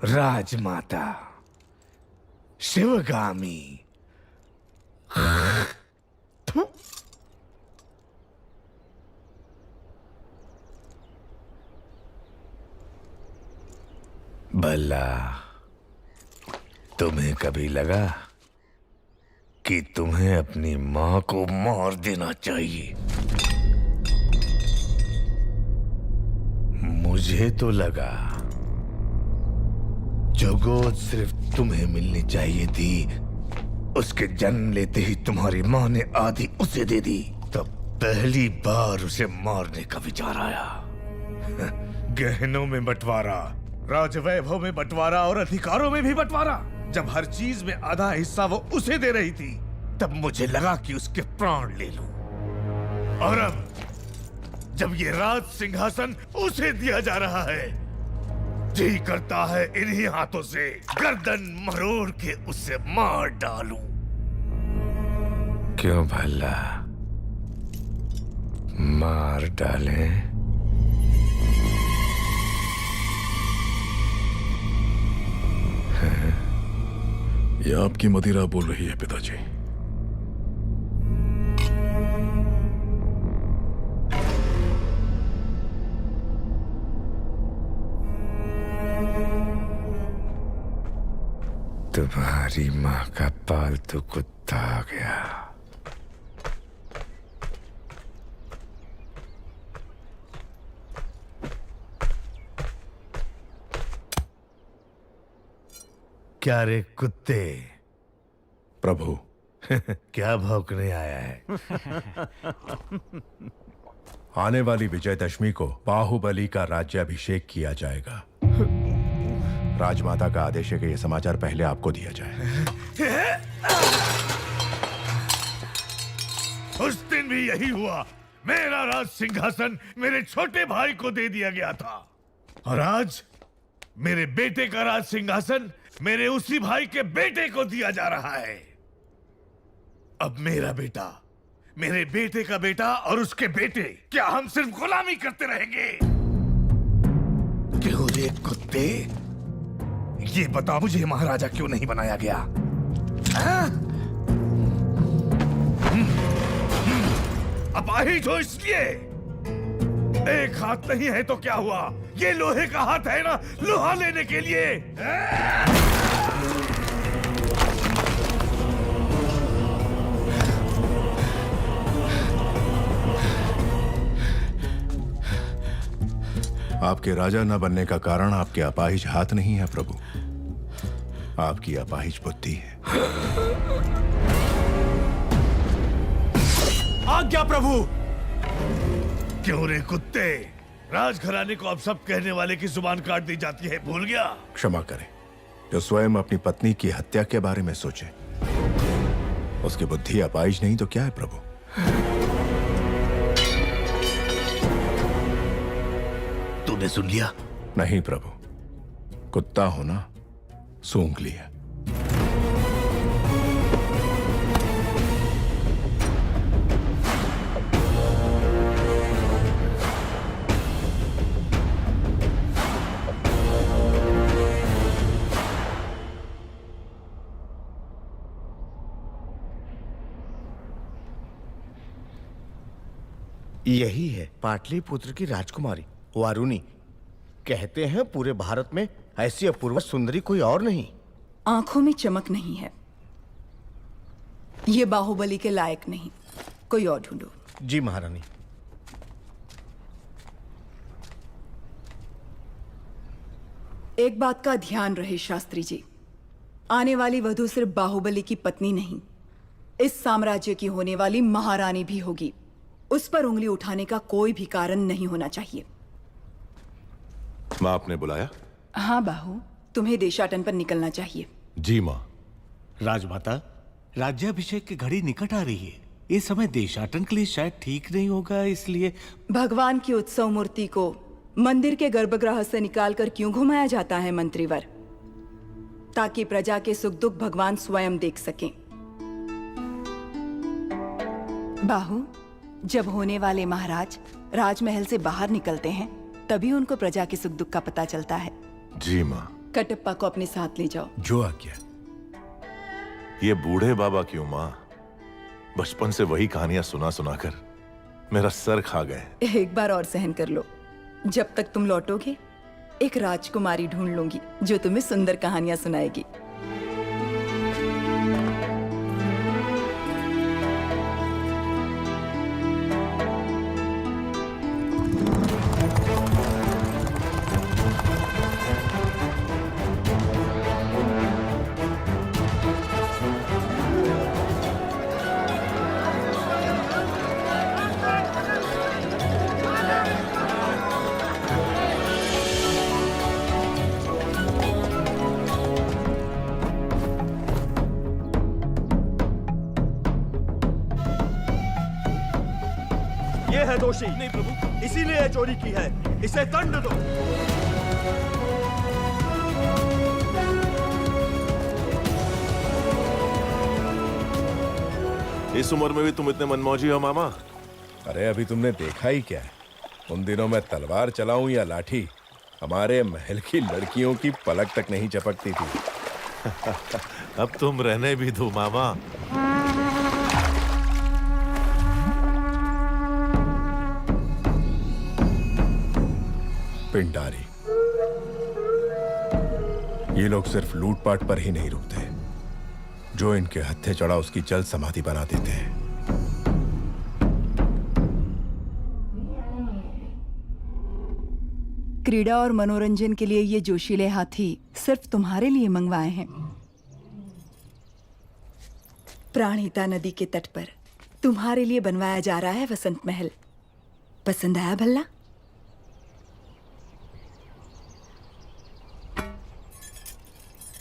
राजमाता शिवगामी। भला तुम्हें कभी लगा कि तुम्हें अपनी मां को मार देना चाहिए? मुझे तो लगा जो गोद सिर्फ तुम्हें मिलनी चाहिए थी, उसके जन्म लेते ही तुम्हारी मां ने आधी उसे दे दी। तब पहली बार उसे मारने का विचार आया। गहनों में बंटवारा, राजवैभव में बंटवारा और अधिकारों में भी बंटवारा। जब हर चीज में आधा हिस्सा वो उसे दे रही थी, तब मुझे लगा कि उसके प्राण ले लूं। और अब जब ये राज सिंहासन उसे दिया जा रहा है, जी करता है इन्हीं हाथों से गर्दन मरोड़ के उसे मार डालूं। क्यों भला मार डालें? यह आपकी मदिरा बोल रही है पिताजी। तुम्हारी माँ का पालतू कुत्ता आ गया। क्या रे कुत्ते? प्रभु। क्या भौंकने आया है? आने वाली विजयदशमी को बाहुबली का राज्याभिषेक किया जाएगा। राजमाता का आदेश है कि यह समाचार पहले आपको दिया जाए। उस दिन भी यही हुआ। मेरा राज सिंहासन मेरे छोटे भाई को दे दिया गया था, और आज मेरे बेटे का राज सिंहासन मेरे उसी भाई के बेटे को दिया जा रहा है। अब मेरा बेटा, मेरे बेटे का बेटा और उसके बेटे, क्या हम सिर्फ गुलामी करते रहेंगे? क्यों रे कुत्ते? ये बता मुझे, महाराजा क्यों नहीं बनाया गया? अपाहिज हो इसलिए? एक हाथ नहीं है तो क्या हुआ? ये लोहे का हाथ है ना, लोहा लेने के लिए। आपके राजा न बनने का कारण आपके अपाहिज हाथ नहीं है प्रभु, आपकी अपाहिज बुद्धि है। आज्ञा प्रभु। क्यों रे कुत्ते? राजघराने को अब सब कहने वाले की जुबान काट दी जाती है, भूल गया? क्षमा करें, जो स्वयं अपनी पत्नी की हत्या के बारे में सोचे, उसकी बुद्धि अपाहिज नहीं तो क्या है प्रभु? तूने सुन लिया? नहीं प्रभु, कुत्ता होना सूंघ लिया। यही है पाटलिपुत्र की राजकुमारी वारुणी। कहते हैं पूरे भारत में ऐसी अपूर्व सुंदरी कोई और नहीं। आंखों में चमक नहीं है, ये बाहुबली के लायक नहीं। कोई और ढूंढो। जी महारानी। एक बात का ध्यान रहे शास्त्री जी, आने वाली वधू सिर्फ बाहुबली की पत्नी नहीं, इस साम्राज्य की होने वाली महारानी भी होगी। उस पर उंगली उठाने का कोई भी कारण नहीं होना चाहिए। माँ, आपने बुलाया? हाँ बाहु, तुम्हें देशाटन पर निकलना चाहिए। जी माँ। राजमाता, राज्याभिषेक की घड़ी निकट आ रही है। ये समय देशाटन के लिए शायद ठीक नहीं होगा, इसलिए भगवान की उत्सव मूर्ति को मंदिर के गर्भगृह से निकालकर क्यों घुमाया जाता है मंत्रीवर? ताकि प्रजा के सुख दुख भगवान स्वयं देख सकें। बाहु, जब होने वाले महाराज राजमहल से बाहर निकलते हैं तभी उनको प्रजा के सुख दुख का पता चलता है। जी माँ। कटप्पा को अपने साथ ले जाओ। जो आज्ञा। ये बूढ़े बाबा क्यों माँ? बचपन से वही कहानियां सुना सुना कर मेरा सर खा गए। एक बार और सहन कर लो। जब तक तुम लौटोगे एक राजकुमारी ढूंढ लूंगी जो तुम्हें सुंदर कहानियां सुनाएगी। ये है दोषी। नहीं प्रभु, इसीलिए चोरी की है, इसे दंड दो। इस उम्र में भी तुम इतने मनमौजी हो मामा? अरे अभी तुमने देखा ही क्या है? उन दिनों में तलवार चलाऊं या लाठी, हमारे महल की लड़कियों की पलक तक नहीं चपकती थी। अब तुम रहने भी दो मामा। पिंडारी, ये लोग सिर्फ लूटपाट पर ही नहीं रुकते, जो इनके हत्थे चढ़ा उसकी जल्द समाधि बना देते हैं। क्रीड़ा और मनोरंजन के लिए ये जोशीले हाथी सिर्फ तुम्हारे लिए मंगवाए हैं। प्राणहिता नदी के तट पर तुम्हारे लिए बनवाया जा रहा है वसंत महल। पसंद आया भल्ला?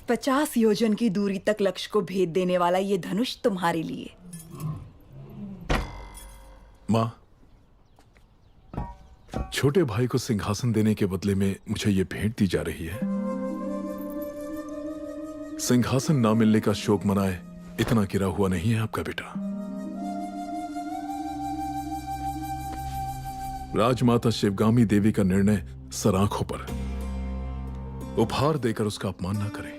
50 योजन की दूरी तक लक्ष्य को भेद देने वाला ये धनुष तुम्हारे लिए। माँ, छोटे भाई को सिंहासन देने के बदले में मुझे ये भेंट दी जा रही है। सिंहासन ना मिलने का शोक मनाए इतना गिरा हुआ नहीं है आपका बेटा। राजमाता शिवगामी देवी का निर्णय सराखों पर, उपहार देकर उसका अपमान ना करें।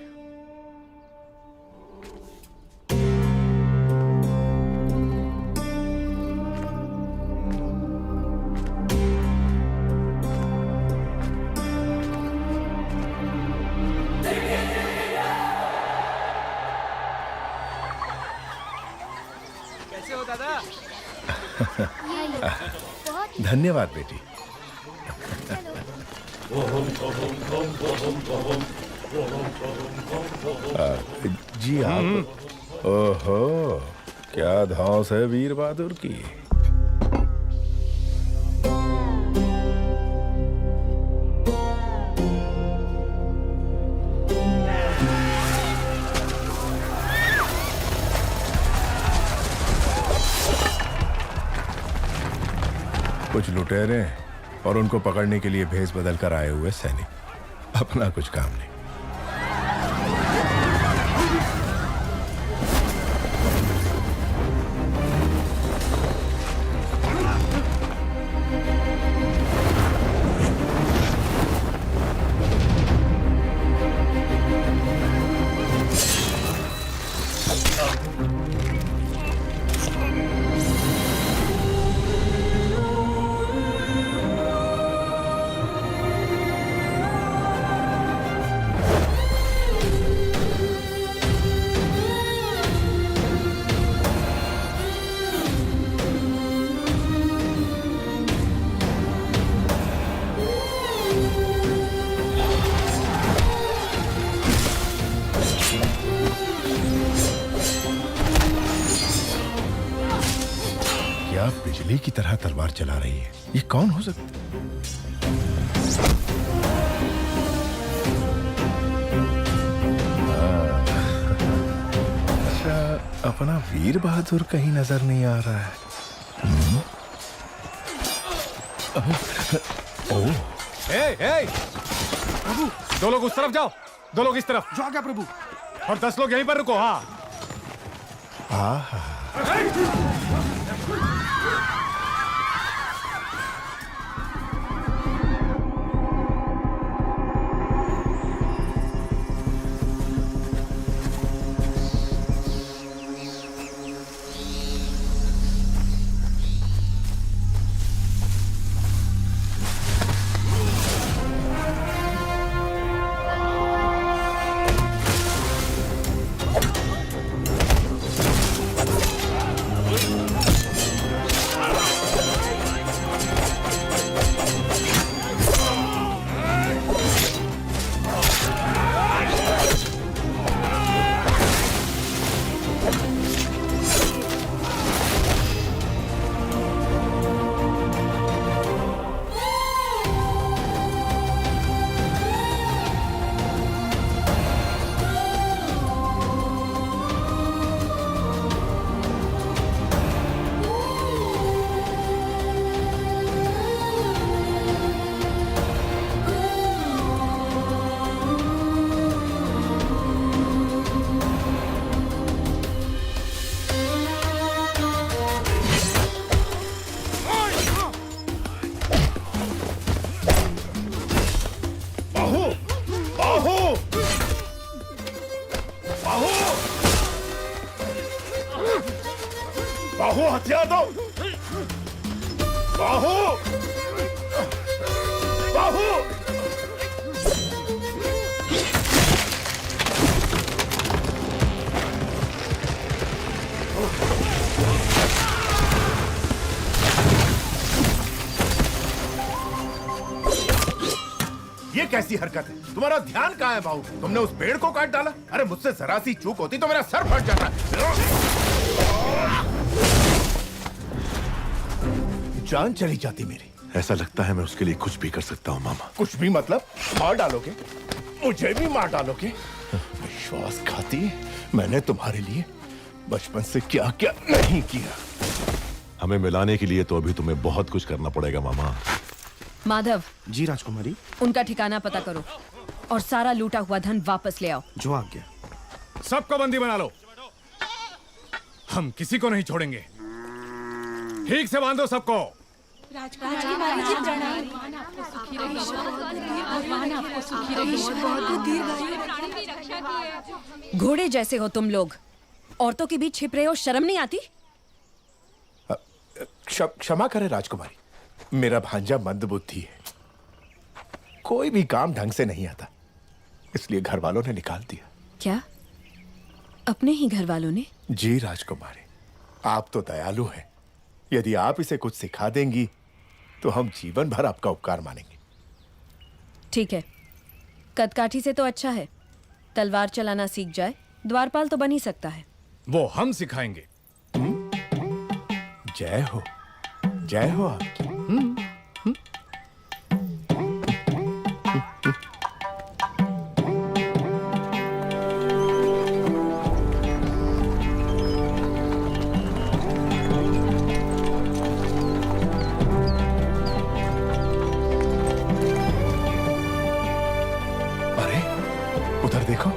कैसे हो दादा? धन्यवाद बेटी। जी आप। ओहो, क्या धौंस है वीर बहादुर की। कुछ लुटेरे और उनको पकड़ने के लिए भेष बदल कर आए हुए सैनिक, अपना कुछ काम नहीं। क्या बिजली की तरह तलवार चला रही है? ये कौन हो सकता है? अच्छा, अपना वीर बहादुर कहीं नजर नहीं आ रहा है। ओह, प्रभु, 2 लोग उस तरफ जाओ, 2 लोग इस तरफ। जो आ गया प्रभु। और 10 लोग यहीं पर रुको। हाँ। बाहु हथियार दो। बाहु बाहु। ये कैसी हरकत है? तुम्हारा ध्यान कहाँ है बाहु? तुमने उस पेड़ को काट डाला। अरे मुझसे जरा सी चूक होती तो मेरा सर फट जाता। जान चली जाती मेरी। ऐसा लगता है मैं उसके लिए कुछ भी कर सकता हूँ मामा। कुछ भी मतलब? मार डालोगे? मुझे भी मार डालोगे? विश्वासघाती, मैंने तुम्हारे लिए बचपन से क्या क्या नहीं किया। हमें मिलाने के लिए तो अभी तुम्हें बहुत कुछ करना पड़ेगा मामा। माधव, जी राजकुमारी। उनका ठिकाना पता करो और सारा लूटा हुआ धन वापस ले आओ। जो आज्ञा। सबको बंदी बना लो। हम किसी को नहीं छोड़ेंगे। ठीक से बांधो सबको। घोड़े जैसे हो तुम लोग, औरतों के बीच छिप रहे हो, शर्म नहीं आती? क्षमा करें राजकुमारी, मेरा भांजा मंदबुद्धि है, कोई भी काम ढंग से नहीं आता, इसलिए घर वालों ने निकाल दिया। क्या? अपने ही घर वालों ने? जी राजकुमारी, आप तो दयालु हैं। यदि आप इसे कुछ सिखा देंगी तो हम जीवन भर आपका उपकार मानेंगे। ठीक है, कदकाठी से तो अच्छा है, तलवार चलाना सीख जाए, द्वारपाल तो बन ही सकता है। वो हम सिखाएंगे। जय हो आपकी। अरे उधर देखो।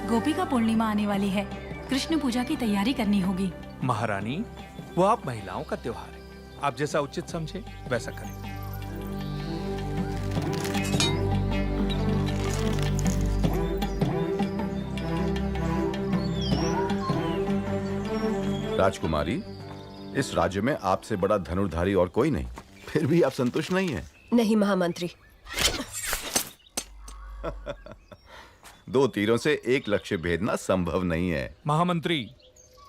गोपिका पूर्णिमा आने वाली है, कृष्ण पूजा की तैयारी करनी होगी। महारानी, वो आप महिलाओं का त्योहार है, आप जैसा उचित समझे वैसा करें। राजकुमारी, इस राज्य में आपसे बड़ा धनुर्धारी और कोई नहीं, फिर भी आप संतुष्ट नहीं हैं? नहीं महामंत्री। 2 तीरों से एक लक्ष्य भेदना संभव नहीं है। महामंत्री,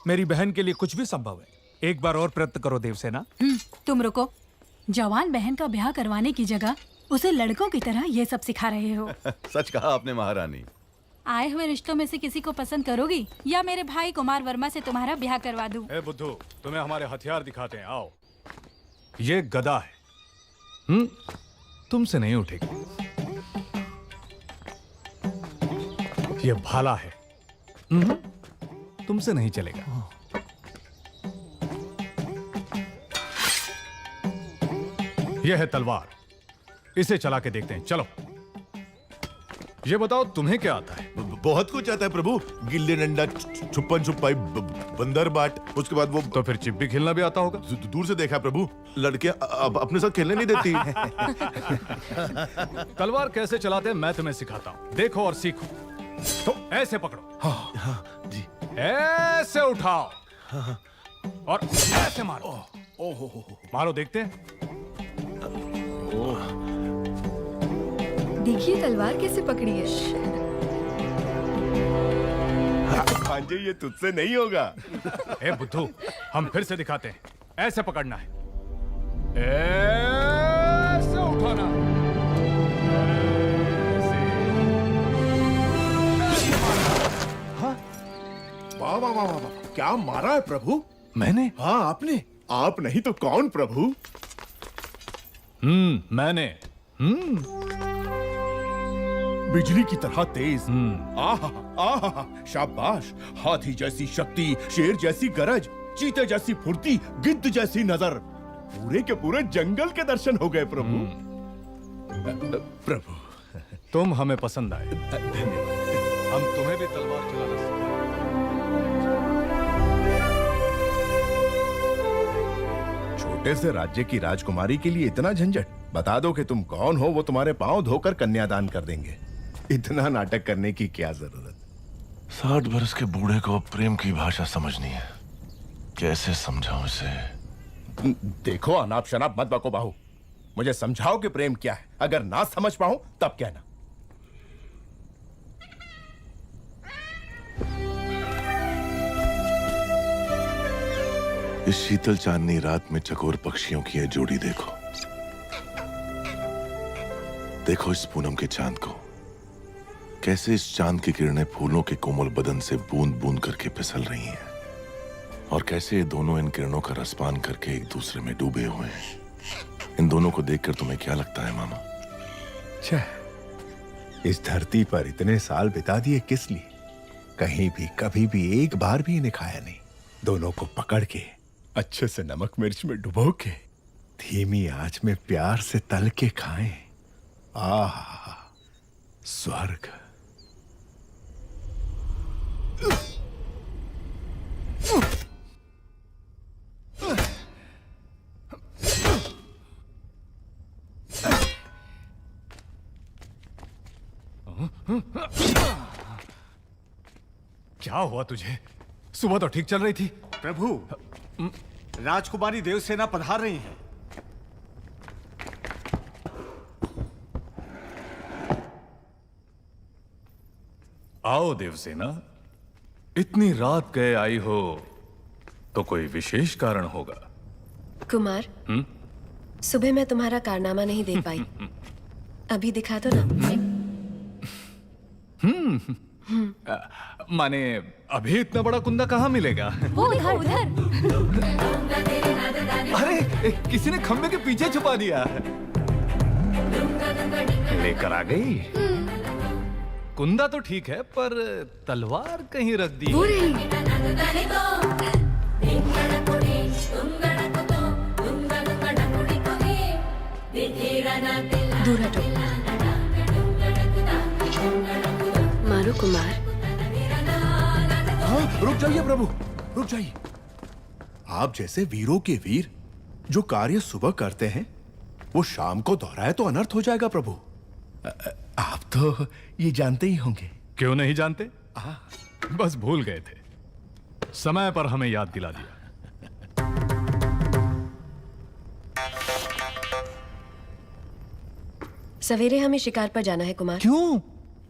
मेरी बहन के लिए कुछ भी संभव है, एक बार और प्रयत्न करो देवसेना। तुम रुको, जवान बहन का ब्याह करवाने की जगह उसे लड़कों की तरह ये सब सिखा रहे हो। सच कहा आपने महारानी। आए हुए रिश्तों में से किसी को पसंद करोगी या मेरे भाई कुमार वर्मा से तुम्हारा ब्याह करवा दूं? ए बुद्धू, तुम्हें हमारे हथियार दिखाते हैं, आओ। ये गदा है, तुमसे नहीं उठेगी। ये भाला है, तुमसे नहीं चलेगा। यह है तलवार, इसे चला के देखते हैं, चलो। ये बताओ तुम्हें क्या आता है? बहुत कुछ आता है प्रभु, गिल्ली डंडा, छुपन छुपाई, बंदर बाट, उसके बाद वो। तो फिर चिप्पी खेलना भी आता होगा? दूर से देखा प्रभु, लड़के अब अपने साथ खेलने नहीं देती। तलवार कैसे चलाते हैं मैं तुम्हें सिखाता हूं, देखो और सीखो। तो ऐसे पकड़ो, हाँ, जी। ऐसे उठाओ, और ऐसे मारो। मारो, देखते हैं। देखिए तलवार कैसे पकड़ी है। भांजे, ये तुझसे नहीं होगा। ए बुद्धू, हम फिर से दिखाते हैं, ऐसे पकड़ना है, ऐसे उठाना, वाह वाह वाह वाह, क्या मारा है प्रभु? मैंने? हाँ आपने। आप नहीं तो कौन प्रभु? मैंने। बिजली की तरह तेज। आहा आहा, शाबाश। हाथी जैसी शक्ति, शेर जैसी गरज, चीते जैसी फुर्ती, गिद्ध जैसी नजर, पूरे के पूरे जंगल के दर्शन हो गए प्रभु। प्रभु, तुम हमें पसंद आए। हम तुम्हें भी तलवार चलाना सिखाएंगे। छोटे से राज्य की राजकुमारी के लिए इतना झंझट? बता दो कि तुम कौन हो, वो तुम्हारे पांव धोकर कन्यादान कर देंगे। इतना नाटक करने की क्या जरूरत? 60 बरस के बूढ़े को प्रेम की भाषा समझनी है। कैसे समझाऊं इसे? देखो, अनाप शनाप मत बको बाहू। मुझे समझाओ कि प्रेम क्या है। अगर ना समझ पाऊं तब कहना। इस शीतल चांदनी रात में चकोर पक्षियों की यह जोड़ी देखो। देखो इस पूनम के चांद को, कैसे इस चांद की किरणें फूलों के कोमल बदन से बूंद बूंद करके फिसल रही हैं, और कैसे ये दोनों इन किरणों का रसपान करके एक दूसरे में डूबे हुए हैं। इन दोनों को देखकर तुम्हें क्या लगता है मामा? इस धरती पर इतने साल बिता दिए किस लिए? कहीं भी कभी भी एक बार भी इन्हें खाया नहीं। दोनों को पकड़ के अच्छे से नमक मिर्च में डुबो के धीमी आंच में प्यार से तल के खाएं। आह, स्वर्ग। क्या हुआ तुझे? सुबह तो ठीक चल रही थी। प्रभु, राजकुमारी देवसेना पधार रही हैं। आओ देवसेना। इतनी रात गए आई हो तो कोई विशेष कारण होगा। कुमार, सुबह मैं तुम्हारा कारनामा नहीं देख पाई। अभी दिखा दो ना। माने अभी इतना बड़ा कुंदा कहाँ मिलेगा? वो उधर उधर। अरे किसी ने खंबे के पीछे छुपा दिया। लेकर आ गई। कुंदा तो ठीक है, पर तलवार कहीं रख दी। दूर हटो। मारो कुमार। हाँ, रुक जाइए प्रभु, रुक जाइए। आप जैसे वीरों के वीर जो कार्य सुबह करते हैं, वो शाम को दोहराए तो अनर्थ हो जाएगा प्रभु। आप तो ये जानते ही होंगे। क्यों नहीं जानते? बस भूल गए थे। समय पर हमें याद दिला दिया। सवेरे हमें शिकार पर जाना है कुमार। क्यों?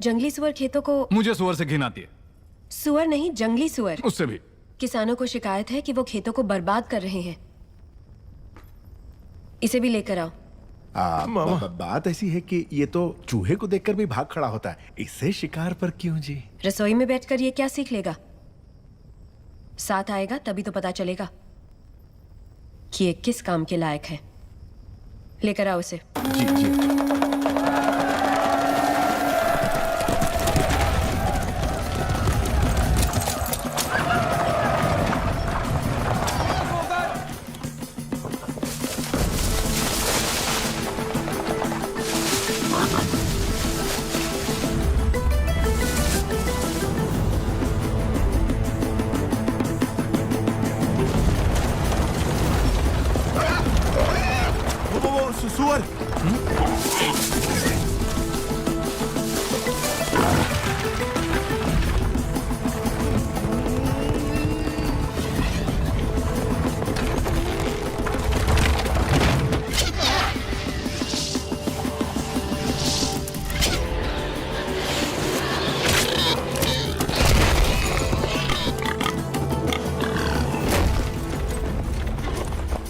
जंगली सुअर खेतों को। मुझे सुअर से घिन आती है। सुअर नहीं, जंगली सुअर। उससे भी। किसानों को शिकायत है कि वो खेतों को बर्बाद कर रहे हैं। इसे भी लेकर आओ। बात ऐसी है कि ये तो चूहे को देखकर भी भाग खड़ा होता है, इससे शिकार पर क्यों जी? रसोई में बैठकर ये क्या सीख लेगा? साथ आएगा तभी तो पता चलेगा कि ये किस काम के लायक है। लेकर आओ इसे। जी जी। सुअर।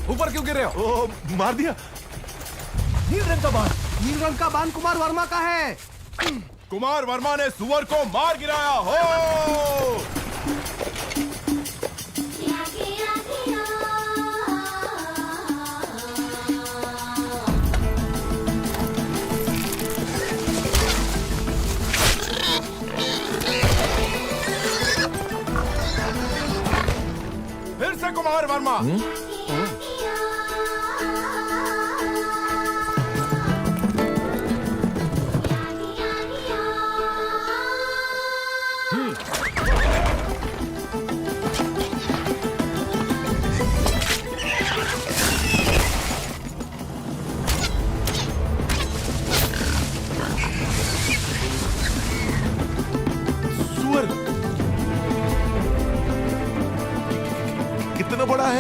ऊपर क्यों गिर रहे हो? ओ, मार दिया। नील रंग का बाण। नील रंग का बाण कुमार वर्मा का है। कुमार वर्मा ने सुअर को मार गिराया हो। फिर से कुमार वर्मा।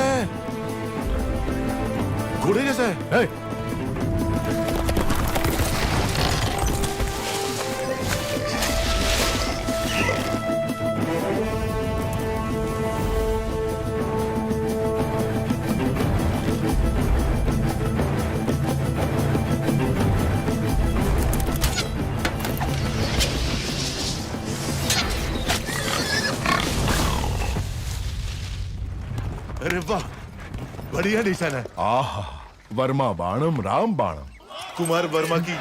है, घोड़े जैसा है। ए, अरे वाह, बढ़िया निशान है। आहा, वर्मा बाणम राम बाणम। कुमार वर्मा की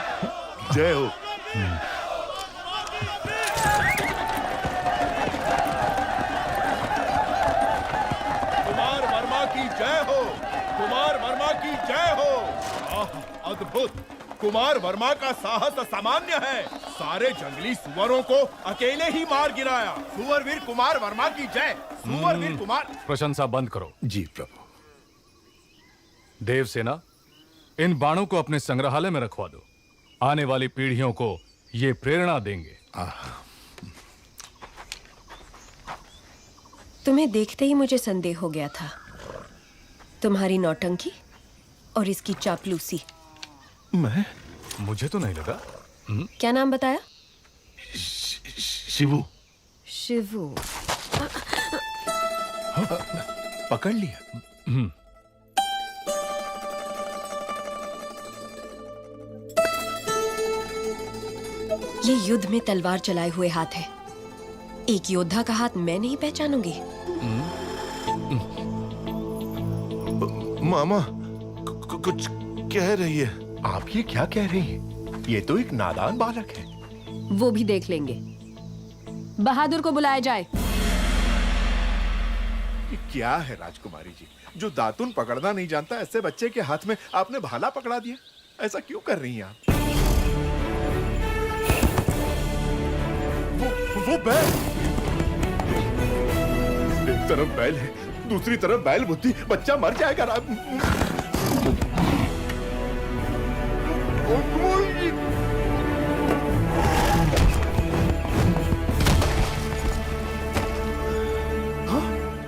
जय हो। कुमार वर्मा की जय हो, कुमार वर्मा की जय हो। आहा, अद्भुत। कुमार वर्मा का साहस असामान्य है। सारे जंगली सुअरों को अकेले ही मार गिराया। सुअरवीर कुमार वर्मा की जय। सुअरवीर कुमार। प्रशंसा बंद करो। जी प्रभु। देवसेना, इन बाणों को अपने संग्रहालय में रखवा दो। आने वाली पीढ़ियों को ये प्रेरणा देंगे। तुम्हें देखते ही मुझे संदेह हो गया था। तुम्हारी नौटंकी और इसकी चापलूसी। मैं? मुझे तो नहीं लगा। क्या नाम बताया? शिवू। शिवू। पकड़ लिया। ये युद्ध में तलवार चलाए हुए हाथ है। एक योद्धा का हाथ मैं नहीं पहचानूंगी। मामा कुछ कह रही है। आप ये क्या कह रही हैं? ये तो एक नादान बालक है। वो भी देख लेंगे। बहादुर को बुलाया जाए। ये क्या है राजकुमारी जी, जो दातुन पकड़ना नहीं जानता ऐसे बच्चे के हाथ में आपने भाला पकड़ा दिया? ऐसा क्यों कर रही हैं आप? वो बैल। एक तरफ बैल है, दूसरी तरफ बैल बुद्धि। बच्चा मर जाएगा।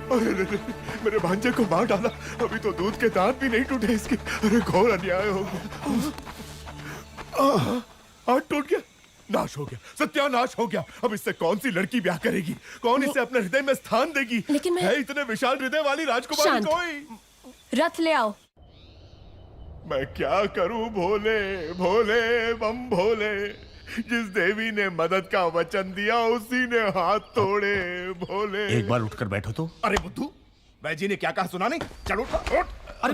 अरे, मेरे भांजे को मार डाला। अभी तो दूध के दांत भी नहीं टूटे इसके। अरे घोर अन्याय हो गया। हाथ टूट गया, नाश हो गया, सत्यानाश हो गया। अब इससे कौन सी लड़की ब्याह करेगी? कौन इसे अपने हृदय में स्थान देगी? लेकिन मैं... है इतने विशाल हृदय वाली राजकुमारी कोई? रथ ले आओ। मैं क्या करूं भोले भोले बम भोले। जिस देवी ने मदद का वचन दिया उसी ने हाथ तोड़े भोले। एक बार उठकर बैठो तो। अरे बुद्धू, वैजी ने क्या कहा सुना नहीं? चलो उठ। अरे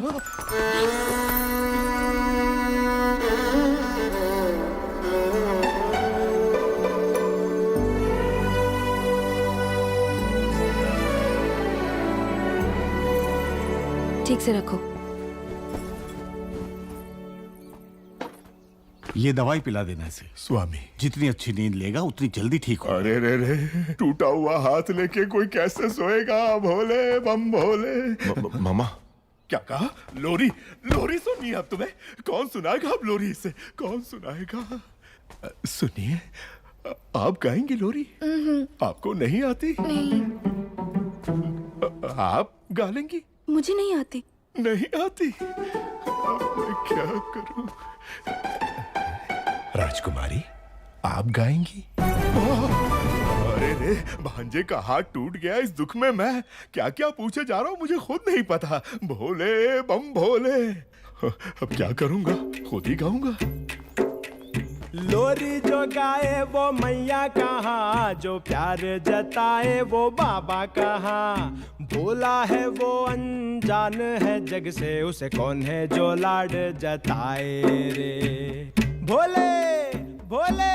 ठीक से रखो। ये दवाई पिला देना इसे। स्वामी, जितनी अच्छी नींद लेगा उतनी जल्दी ठीक हो। अरे रे, टूटा हुआ हाथ लेके कोई कैसे सोएगा? भोले बम भोले। मामा क्या कहा? लोरी? लोरी सुननी है अब तुम्हें? कौन सुनाएगा अब लोरी इसे? कौन सुनाएगा? सुनिए, आप गाएंगे लोरी? आपको नहीं आती? नहीं। आप गा लेंगी? मुझे नहीं आती। नहीं आती? अब मैं क्या करूं? राजकुमारी, आप गाएंगी? अरे रे, भांजे का हाथ टूट गया। इस दुख में मैं क्या क्या पूछे जा रहा हूँ मुझे खुद नहीं पता। भोले बम भोले। अब क्या करूंगा? खुद ही गाऊंगा। लोरी जो गाए वो मैया कहाँ, जो प्यार जताए वो बाबा कहाँ। भोला है वो अनजान है जग से, उसे कौन है जो लाड जताए रे। भोले भोले।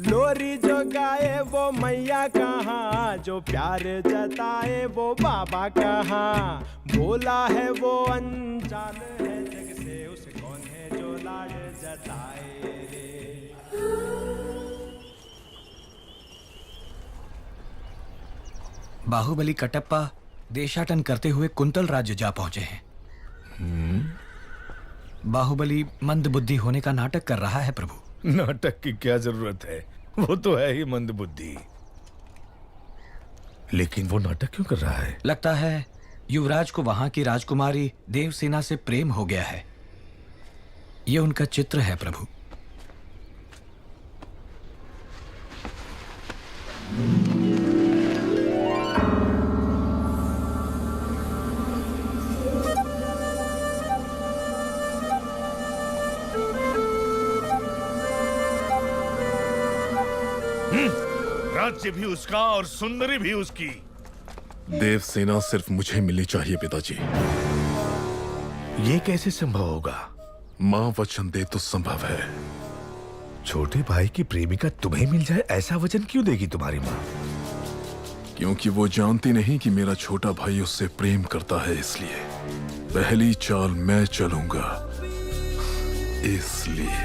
लोरी जो गाए वो मैया कहाँ, जो प्यार जताए वो बाबा कहाँ। भोला है वो अनजान है जग से, उसे कौन है जो लाड जताए रे। बाहुबली कटप्पा देशाटन करते हुए कुंतल राज्य जा पहुंचे हैं। बाहुबली मंद बुद्धि होने का नाटक कर रहा है प्रभु। नाटक की क्या जरूरत है? वो तो है ही मंद बुद्धि। लेकिन वो नाटक क्यों कर रहा है? लगता है युवराज को वहां की राजकुमारी देवसेना से प्रेम हो गया है। यह उनका चित्र है प्रभु। राज्य भी उसका और सुंदरी भी उसकी। देवसेना सिर्फ मुझे मिलनी चाहिए पिताजी। ये कैसे संभव होगा? माँ वचन दे तो संभव है। छोटे भाई की प्रेमिका तुम्हें मिल जाए, ऐसा वचन क्यों देगी तुम्हारी माँ? क्योंकि वो जानती नहीं कि मेरा छोटा भाई उससे प्रेम करता है, इसलिए पहली चाल मैं चलूंगा। इसलिए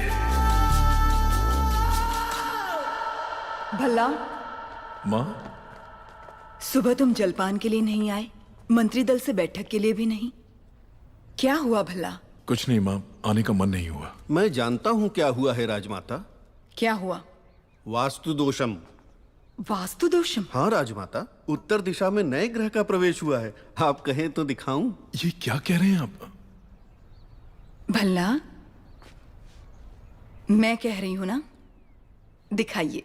भल्ला, माँ, सुबह तुम जलपान के लिए नहीं आए, मंत्री दल से बैठक के लिए भी नहीं। क्या हुआ भला? कुछ नहीं माँ, आने का मन नहीं हुआ। मैं जानता हूँ क्या हुआ है राजमाता। क्या हुआ? वास्तु दोषम। वास्तु दोषम? हाँ राजमाता, उत्तर दिशा में नए ग्रह का प्रवेश हुआ है। आप कहें तो दिखाऊं? ये क्या कह रहे हैं आप? भल्ला, मैं कह रही हूं ना, दिखाइए।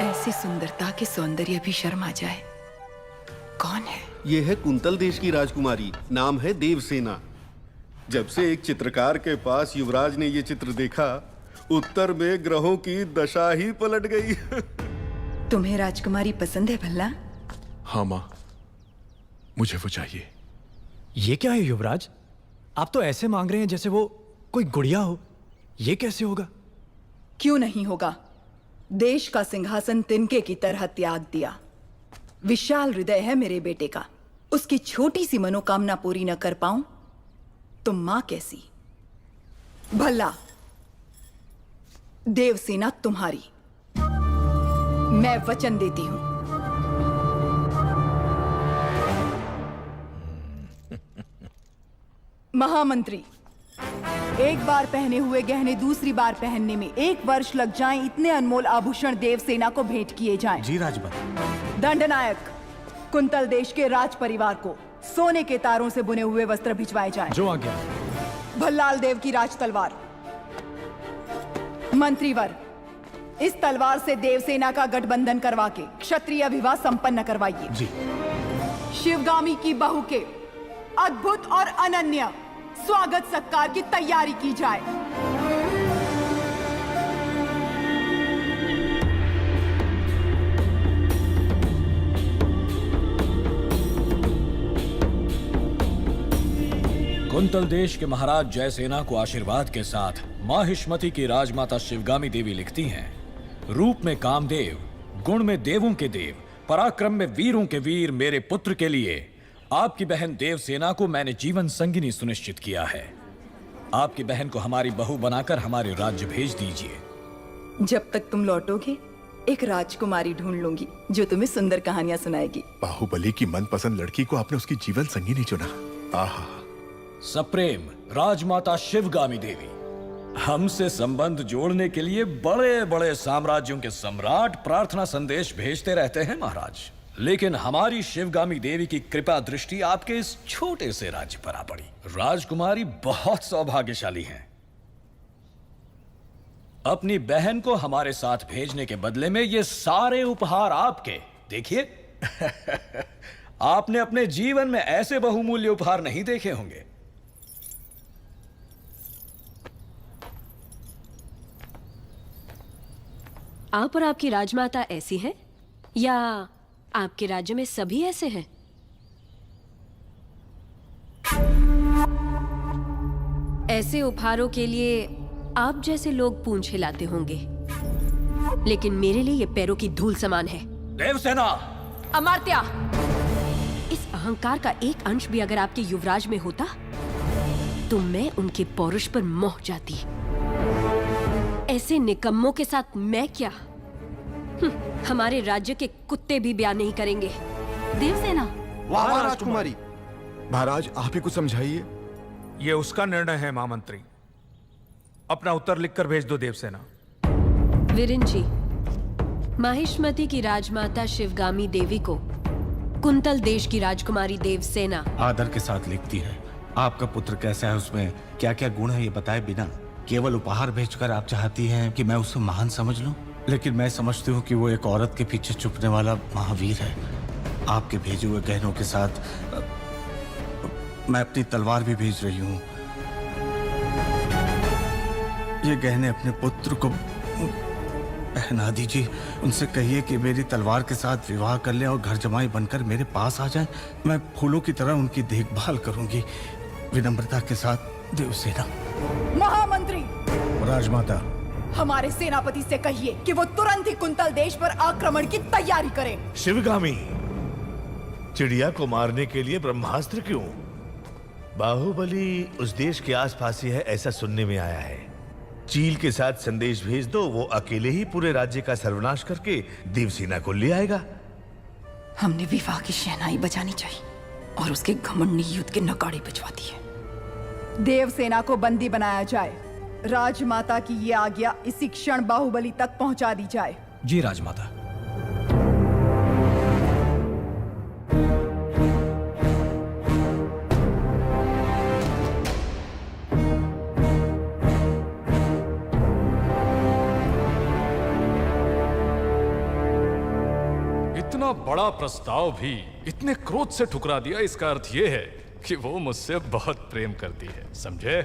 ऐसी सुंदरता के सौंदर्य भी शर्मा जाए। कौन है? यह है कुंतल देश की राजकुमारी, नाम है देवसेना। जब से एक चित्रकार के पास युवराज ने ये चित्र देखा, उत्तर में ग्रहों की दशा ही पलट गई। तुम्हें राजकुमारी पसंद है भल्ला? हाँ माँ, मुझे वो चाहिए। ये क्या है युवराज? आप तो ऐसे मांग रहे हैं जैसे वो कोई गुड़िया हो। ये कैसे होगा? क्यों नहीं होगा? देश का सिंहासन तिनके की तरह त्याग दिया। विशाल हृदय है मेरे बेटे का। उसकी छोटी सी मनोकामना पूरी न कर पाऊं तो मां कैसी? भला, देवसेना तुम्हारी। मैं वचन देती हूं। महामंत्री, एक बार पहने हुए गहने दूसरी बार पहनने में 1 वर्ष लग जाएं, इतने अनमोल आभूषण देवसेना को भेंट किए जाएं। जी राजमाता। दंडनायक, कुंतल देश के राज परिवार को सोने के तारों से बुने हुए वस्त्र भिजवाए जाएं। जो आज्ञा। भल्लाल देव की राज तलवार। मंत्रीवर, इस तलवार से देवसेना का गठबंधन करवा के क्षत्रिय विवाह संपन्न करवाइए। जी। शिवगामी की बहू के अद्भुत और अनन्य स्वागत सत्कार की तैयारी की जाए। कुंतल देश के महाराज जयसेना को आशीर्वाद के साथ माहिष्मति की राजमाता शिवगामी देवी लिखती हैं, रूप में कामदेव, गुण में देवों के देव, पराक्रम में वीरों के वीर मेरे पुत्र के लिए आपकी बहन देवसेना को मैंने जीवन संगिनी सुनिश्चित किया है। आपकी बहन को हमारी बहू बनाकर हमारे राज्य भेज दीजिए। जब तक तुम लौटोगे, एक राजकुमारी ढूंढ लूंगी जो तुम्हें सुंदर कहानियां सुनाएगी। बाहुबली की मनपसंद लड़की को आपने उसकी जीवन संगिनी चुना। आहा। सप्रेम राजमाता शिवगामी देवी, हमसे संबंध जोड़ने के लिए बड़े बड़े साम्राज्यों के सम्राट प्रार्थना संदेश भेजते रहते हैं महाराज, लेकिन हमारी शिवगामी देवी की कृपा दृष्टि आपके इस छोटे से राज्य पर आ पड़ी। राजकुमारी बहुत सौभाग्यशाली हैं। अपनी बहन को हमारे साथ भेजने के बदले में ये सारे उपहार आपके। देखिए आपने अपने जीवन में ऐसे बहुमूल्य उपहार नहीं देखे होंगे। आप और आपकी राजमाता ऐसी हैं या आपके राज्य में सभी ऐसे हैं? ऐसे उपहारों के लिए आप जैसे लोग पूंछ हिलाते होंगे, लेकिन मेरे लिए ये पैरों की धूल समान है। देवसेना! अमर्त्य! इस अहंकार का एक अंश भी अगर आपके युवराज में होता तो मैं उनके पौरुष पर मोह जाती। ऐसे निकम्मों के साथ मैं क्या? हमारे राज्य के कुत्ते भी ब्याह नहीं करेंगे। देवसेना! वाह राजकुमारी, महाराज आप ही कुछ समझाइए। ये उसका निर्णय है महामंत्री। अपना उत्तर लिखकर भेज दो देवसेना। वीरेन जी, माहिष्मति की राजमाता शिवगामी देवी को कुंतल देश की राजकुमारी देवसेना आदर के साथ लिखती है। आपका पुत्र कैसा है, उसमें क्या क्या गुण है, ये बताए बिना केवल उपहार भेजकर आप चाहती हैं कि मैं उसे महान समझ लूं। लेकिन मैं समझती हूँ कि वो एक औरत के पीछे छुपने वाला महावीर है। आपके भेजे हुए गहनों के साथ मैं अपनी तलवार भी भेज रही हूँ। ये गहने अपने पुत्र को पहना दीजिए। उनसे कहिए कि मेरी तलवार के साथ विवाह कर ले और घर जमाई बनकर मेरे पास आ जाए। मैं फूलों की तरह उनकी देखभाल करूंगी। विनम्रता के साथ, देवसेना। महामंत्री, राजमाता, हमारे सेनापति से कहिए कि वो तुरंत ही कुंतल देश पर आक्रमण की तैयारी करें। शिवगामी, चिड़िया को मारने के लिए ब्रह्मास्त्र क्यों? बाहुबली उस देश के आसपास ही है, ऐसा सुनने में आया है। चील के साथ संदेश भेज दो, वो अकेले ही पूरे राज्य का सर्वनाश करके देवसेना को ले आएगा। हमने विवाह की शहनाई बजानी चाहिए और उसके घमंड ने युद्ध के नगाड़े बजवा दिए। देवसेना को बंदी बनाया जाए। राजमाता की ये आज्ञा इसी क्षण बाहुबली तक पहुंचा दी जाए। जी राजमाता। इतना बड़ा प्रस्ताव भी इतने क्रोध से ठुकरा दिया, इसका अर्थ यह है कि वो मुझसे बहुत प्रेम करती है, समझे?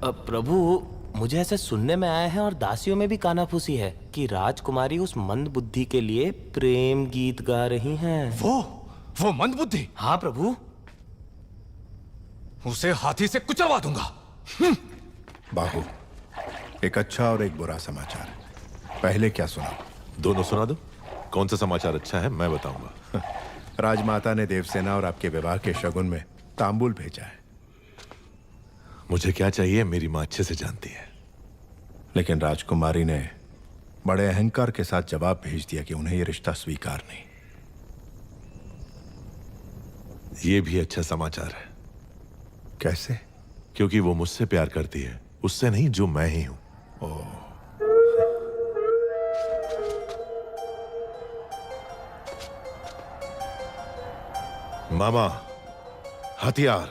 प्रभु, मुझे ऐसे सुनने में आया है और दासियों में भी कानाफूसी है कि राजकुमारी उस मंद बुद्धि के लिए प्रेम गीत गा रही हैं। वो मंद बुद्धि? हाँ प्रभु। उसे हाथी से कुचलवा दूंगा। बाहु, एक अच्छा और एक बुरा समाचार। पहले क्या सुना? दोनों सुना दो। कौन सा समाचार अच्छा है मैं बताऊंगा। राजमाता ने देवसेना और आपके विवाह के शगुन में तांबूल भेजा है। मुझे क्या चाहिए मेरी माँ अच्छे से जानती है। लेकिन राजकुमारी ने बड़े अहंकार के साथ जवाब भेज दिया कि उन्हें यह रिश्ता स्वीकार नहीं। यह भी अच्छा समाचार है। कैसे? क्योंकि वो मुझसे प्यार करती है, उससे नहीं जो मैं ही हूं। ओह, मामा, हथियार।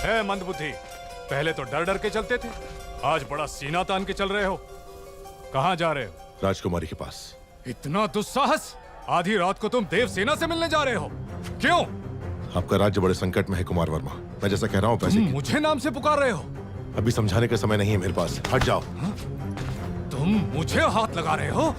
है मंदबुद्धि, पहले तो डर डर के चलते थे, आज बड़ा सीना तान के चल रहे हो। कहां जा रहे हो? राजकुमारी के पास। इतना दुस्साहस? आधी रात को तुम देवसेना से मिलने जा रहे हो? क्यों? आपका राज्य बड़े संकट में है कुमार वर्मा। मैं जैसा कह रहा हूं पैसे मुझे नाम से पुकार रहे हो? अभी समझाने का समय नहीं है मेरे पास। हट जाओ। तुम मुझे हाथ लगा रहे हो?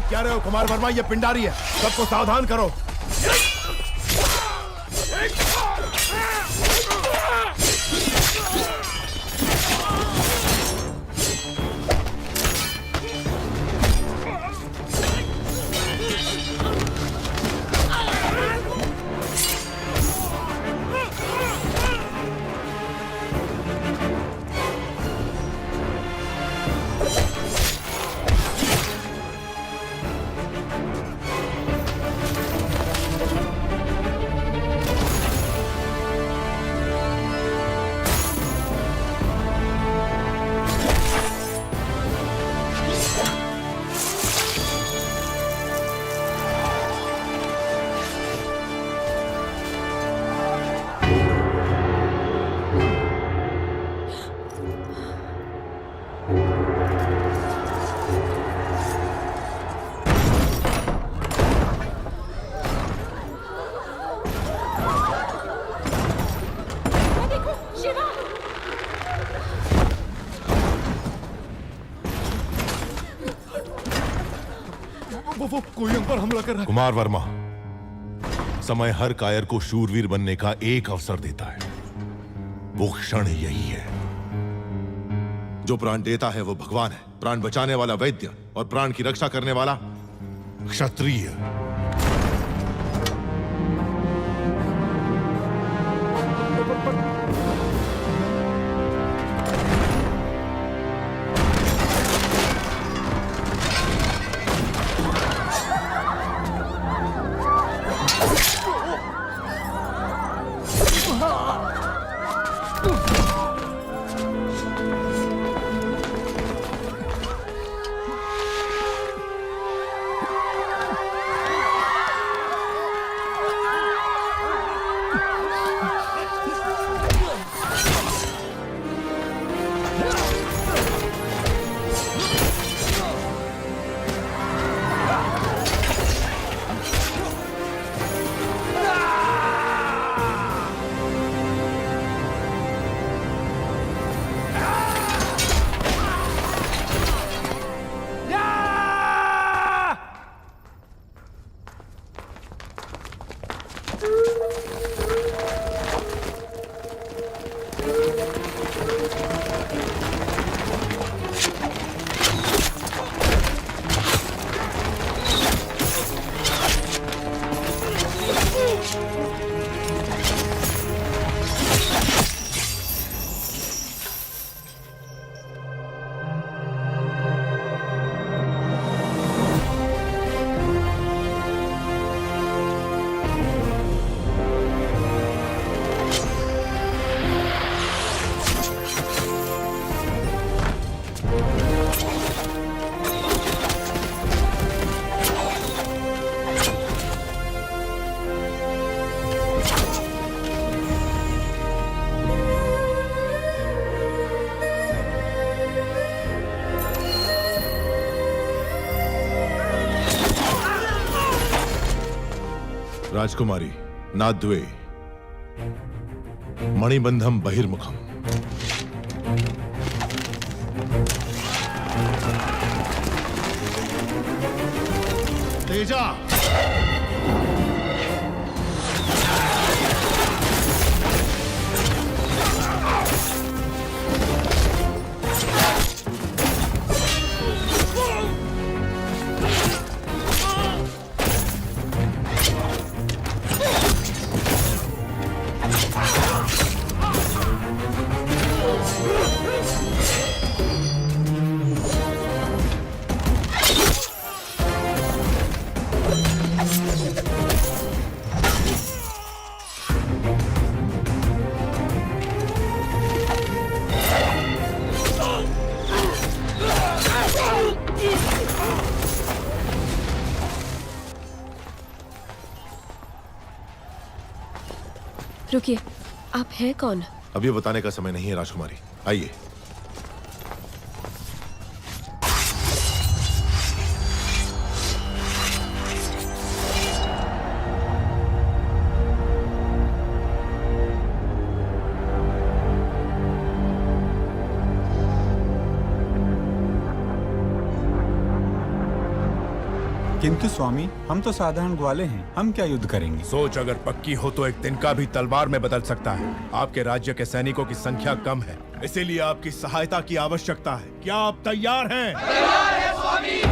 क्या रहे हो कुमार वर्मा? ये पिंडारी है, सबको सावधान करो। वो कोई हम पर हमला कर रहा है। कुमार वर्मा, समय हर कायर को शूरवीर बनने का एक अवसर देता है। वो क्षण यही है। जो प्राण देता है वो भगवान है, प्राण बचाने वाला वैद्य और प्राण की रक्षा करने वाला क्षत्रिय। राजकुमारी नाद्वे मणिबंधम बहिर्मुखम। तेजा रुकिए, आप हैं कौन? अभी बताने का समय नहीं है राजकुमारी, आइए। किंतु स्वामी, हम तो साधारण ग्वाले हैं, हम क्या युद्ध करेंगे? सोच अगर पक्की हो तो एक तिनका भी तलवार में बदल सकता है। आपके राज्य के सैनिकों की संख्या कम है, इसीलिए आपकी सहायता की आवश्यकता है। क्या आप तैयार हैं? तैयार है स्वामी।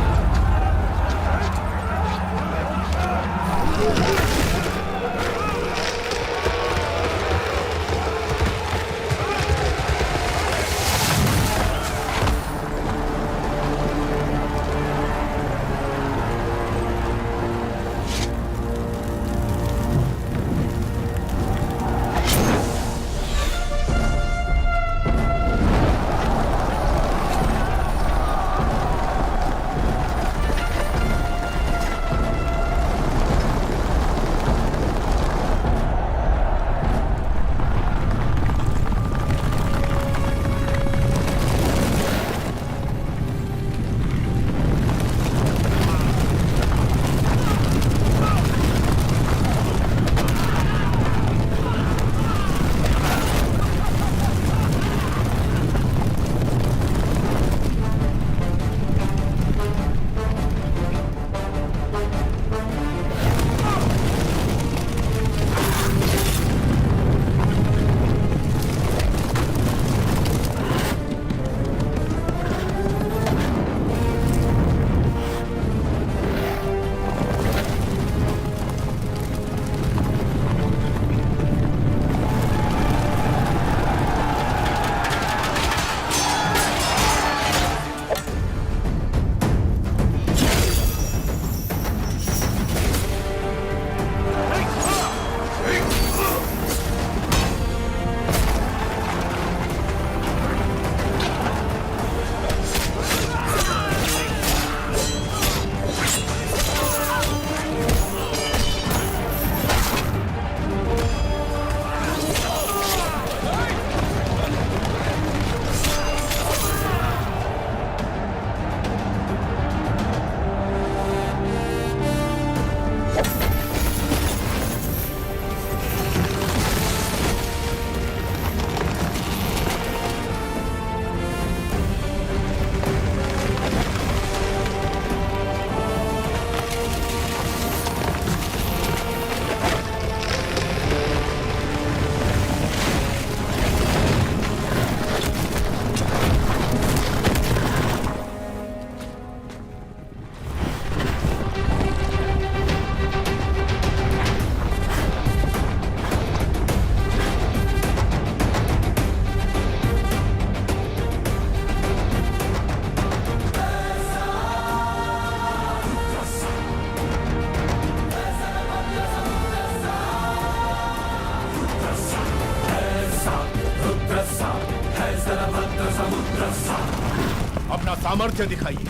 अपना सामर्थ्य दिखाइए।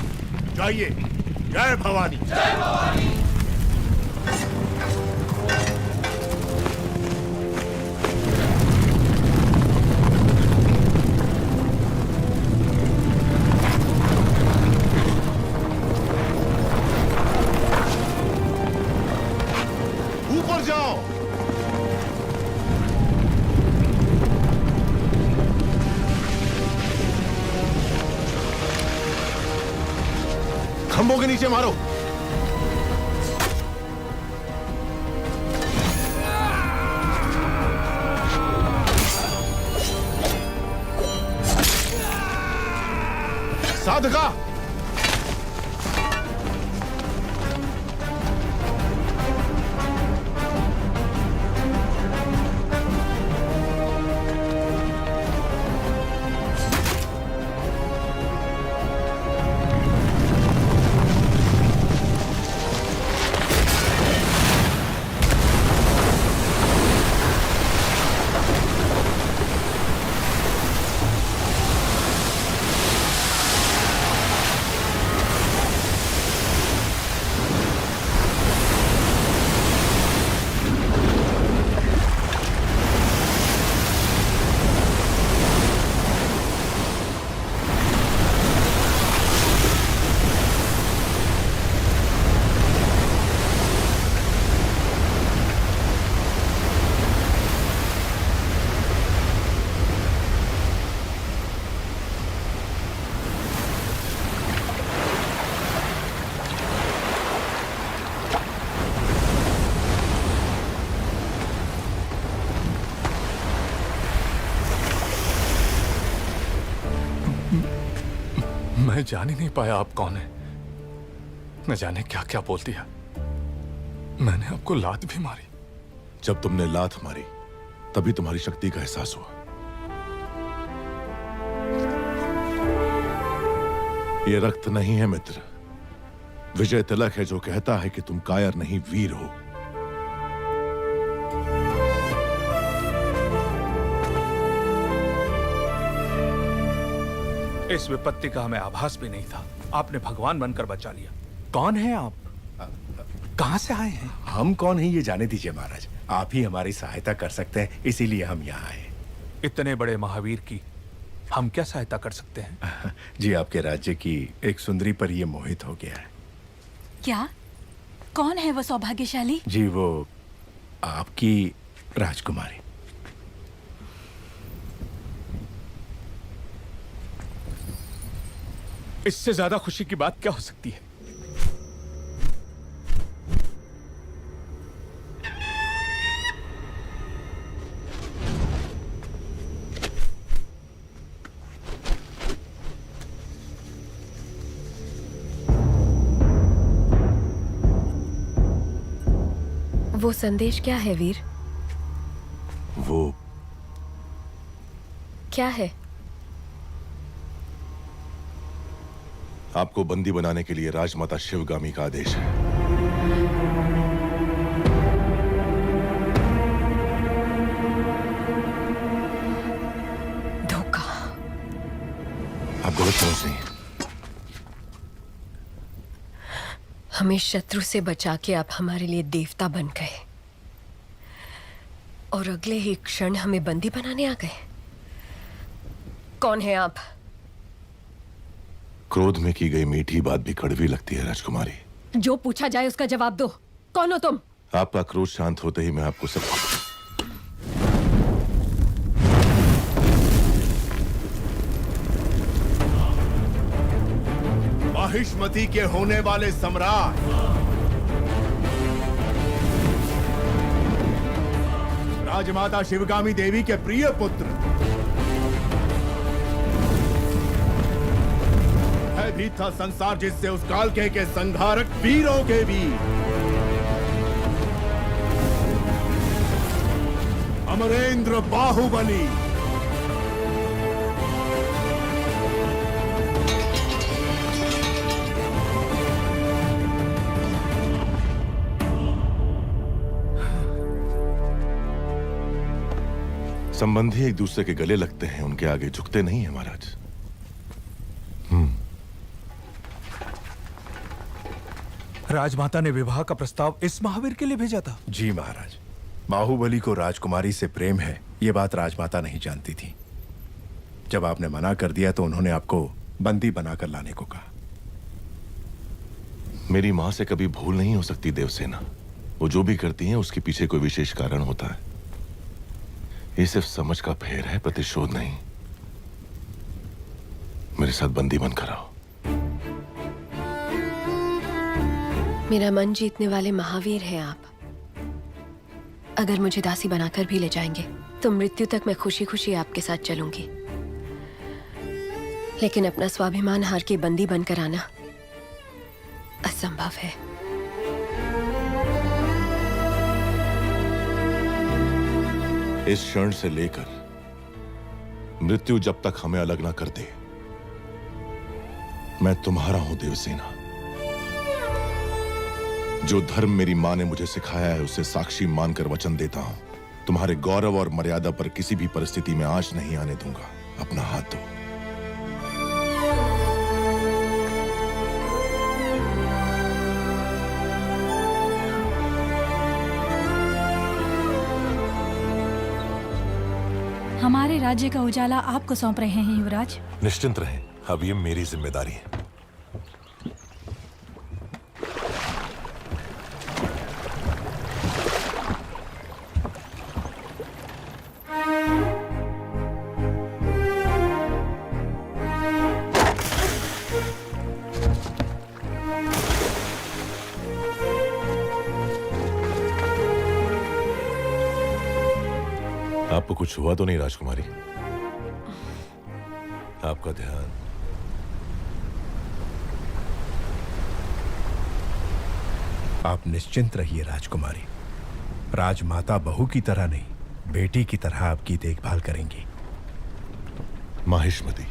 जाइए। जय भवानी। जय भवानी। ऊपर जाओ। खंभों के नीचे मारो। साधका। मैं जान ही नहीं पाया आप कौन है। न जाने क्या क्या बोल दिया। मैंने आपको लात भी मारी। जब तुमने लात मारी तभी तुम्हारी शक्ति का एहसास हुआ। ये रक्त नहीं है मित्र, विजय तिलक है जो कहता है कि तुम कायर नहीं वीर हो। इस विपत्ति का हमें आभास भी नहीं था। आपने भगवान बनकर बचा लिया। कौन है आप? कहां से आए हैं? हम कौन हैं ये जाने दीजिए महाराज। आप ही हमारी सहायता कर सकते हैं, इसीलिए हम यहाँ आए। इतने बड़े महावीर की हम क्या सहायता कर सकते हैं? जी, आपके राज्य की एक सुंदरी पर ये मोहित हो गया है। क्या? कौन है वो सौभाग्यशाली? जी, वो आपकी राजकुमारी। इससे ज्यादा खुशी की बात क्या हो सकती है? वो संदेश क्या है वीर? वो क्या है? आपको बंदी बनाने के लिए राजमाता शिवगामी का आदेश है। धोखा। आप गलत समझ रही हैं। हमें शत्रु से बचा के आप हमारे लिए देवता बन गए और अगले ही क्षण हमें बंदी बनाने आ गए। कौन है आप? क्रोध में की गई मीठी बात भी कड़वी लगती है राजकुमारी। जो पूछा जाए उसका जवाब दो। कौन हो तुम? आपका क्रोध शांत होते ही मैं आपको सब माहिष्मति के होने वाले सम्राट राजमाता शिवगामी देवी के प्रिय पुत्र है भी था संसार जिससे उस काल के संहारक वीरों के वीर अमरेंद्र बाहुबली। संबंधी एक दूसरे के गले लगते हैं, उनके आगे झुकते नहीं है महाराज। राजमाता ने विवाह का प्रस्ताव इस महावीर के लिए भेजा था। जी महाराज, बाहुबली को राजकुमारी से प्रेम है, ये बात राजमाता नहीं जानती थी। जब आपने मना कर दिया तो उन्होंने आपको बंदी बनाकर लाने को कहा। मेरी मां से कभी भूल नहीं हो सकती देवसेना। वो जो भी करती हैं उसके पीछे कोई विशेष कारण होता है। ये सिर्फ समझ का फेर है, प्रतिशोध नहीं। मेरे साथ बंदी बनकर आओ। मेरा मन जीतने वाले महावीर हैं आप। अगर मुझे दासी बनाकर भी ले जाएंगे तो मृत्यु तक मैं खुशी खुशी आपके साथ चलूंगी, लेकिन अपना स्वाभिमान हार के बंदी बनकर आना असंभव है। इस क्षण से लेकर मृत्यु जब तक हमें अलग ना कर दे, मैं तुम्हारा हूं देवसेना। जो धर्म मेरी मां ने मुझे सिखाया है उसे साक्षी मानकर वचन देता हूं, तुम्हारे गौरव और मर्यादा पर किसी भी परिस्थिति में आंच नहीं आने दूंगा। अपना हाथ दो। हमारे राज्य का उजाला आपको सौंप रहे हैं युवराज। निश्चिंत रहें, अब ये मेरी जिम्मेदारी है। आपको कुछ हुआ तो नहीं राजकुमारी? आपका ध्यान आप निश्चिंत रहिए राजकुमारी। राजमाता बहू की तरह नहीं, बेटी की तरह आपकी देखभाल करेंगी। माहिष्मती,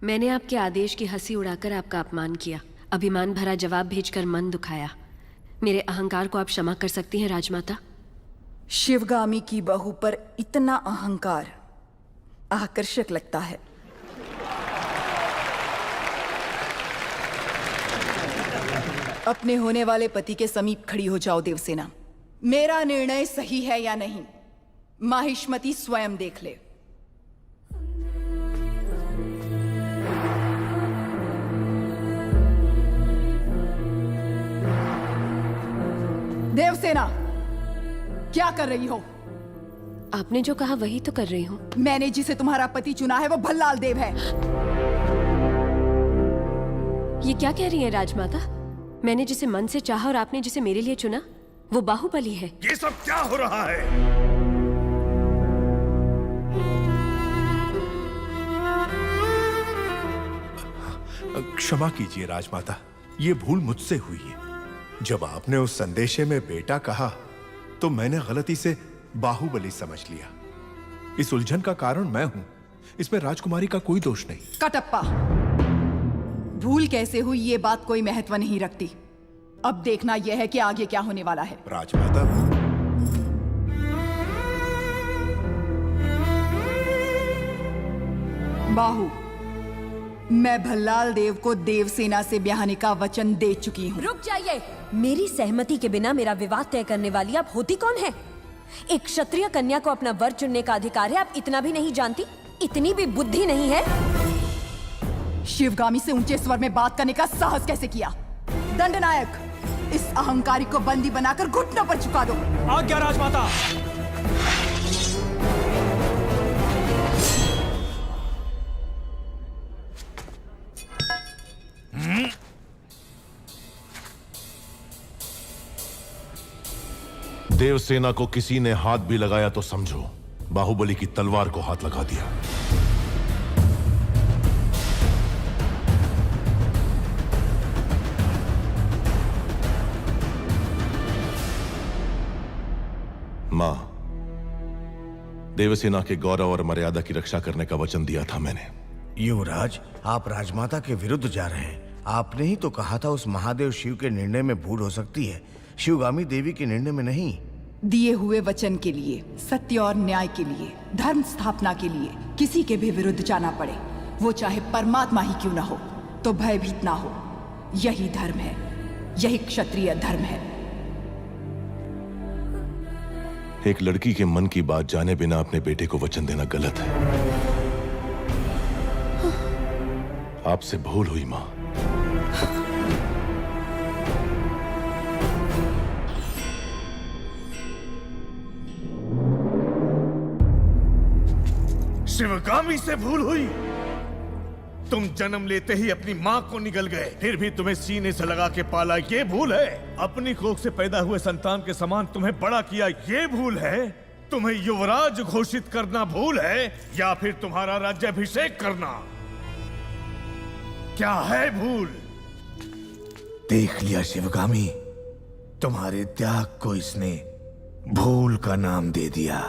मैंने आपके आदेश की हंसी उड़ाकर आपका अपमान किया, अभिमान भरा जवाब भेजकर मन दुखाया। मेरे अहंकार को आप क्षमा कर सकती हैं राजमाता? शिवगामी की बहू पर इतना अहंकार आकर्षक लगता है। अपने होने वाले पति के समीप खड़ी हो जाओ देवसेना। मेरा निर्णय सही है या नहीं, माहिष्मती स्वयं देख ले। देवसेना, क्या कर रही हो? आपने जो कहा वही तो कर रही हूँ। मैंने जिसे तुम्हारा पति चुना है वो भल्लाल देव है। ये क्या कह रही है राजमाता? मैंने जिसे मन से चाहा और आपने जिसे मेरे लिए चुना वो बाहुबली है। ये सब क्या हो रहा है? क्षमा कीजिए राजमाता, ये भूल मुझसे हुई है। जब आपने उस संदेशे में बेटा कहा तो मैंने गलती से बाहुबली समझ लिया। इस उलझन का कारण मैं हूं। इसमें राजकुमारी का कोई दोष नहीं। कटप्पा, भूल कैसे हुई ये बात कोई महत्व नहीं रखती। अब देखना यह है कि आगे क्या होने वाला है। राजमाता, बाहु, मैं भल्लाल देव को देवसेना से ब्याहने का वचन दे चुकी हूँ। रुक जाइए। मेरी सहमति के बिना मेरा विवाह तय करने वाली आप होती कौन है? एक क्षत्रिय कन्या को अपना वर चुनने का अधिकार है, आप इतना भी नहीं जानती? इतनी भी बुद्धि नहीं है? शिवगामी से ऊंचे स्वर में बात करने का साहस कैसे किया? दंडनायक, इस अहंकारी को बंदी बनाकर घुटनों पर झुका दो। आज्ञा राजमाता। देवसेना को किसी ने हाथ भी लगाया तो समझो बाहुबली की तलवार को हाथ लगा दिया। मां, देवसेना के गौरव और मर्यादा की रक्षा करने का वचन दिया था मैंने। युवराज, आप राजमाता के विरुद्ध जा रहे हैं। आपने ही तो कहा था उस महादेव शिव के निर्णय में भूल हो सकती है, शिवगामी देवी के निर्णय में नहीं। दिए हुए वचन के लिए, सत्य और न्याय के लिए, धर्म स्थापना के लिए किसी के भी विरुद्ध जाना पड़े, वो चाहे परमात्मा ही क्यों ना हो, तो भयभीत ना हो। यही धर्म है, यही क्षत्रिय धर्म है। एक लड़की के मन की बात जाने बिना अपने बेटे को वचन देना गलत है। आपसे भूल हुई मां। शिवगामी से भूल हुई? तुम जन्म लेते ही अपनी माँ को निगल गए, फिर भी तुम्हें सीने से लगा के पाला, ये भूल है? अपनी कोख से पैदा हुए संतान के समान तुम्हें बड़ा किया, ये भूल है? तुम्हें युवराज घोषित करना भूल है, या फिर तुम्हारा राज्याभिषेक करना? क्या है भूल? देख लिया शिवगामी, तुम्हारे त्याग को इसने भूल का नाम दे दिया।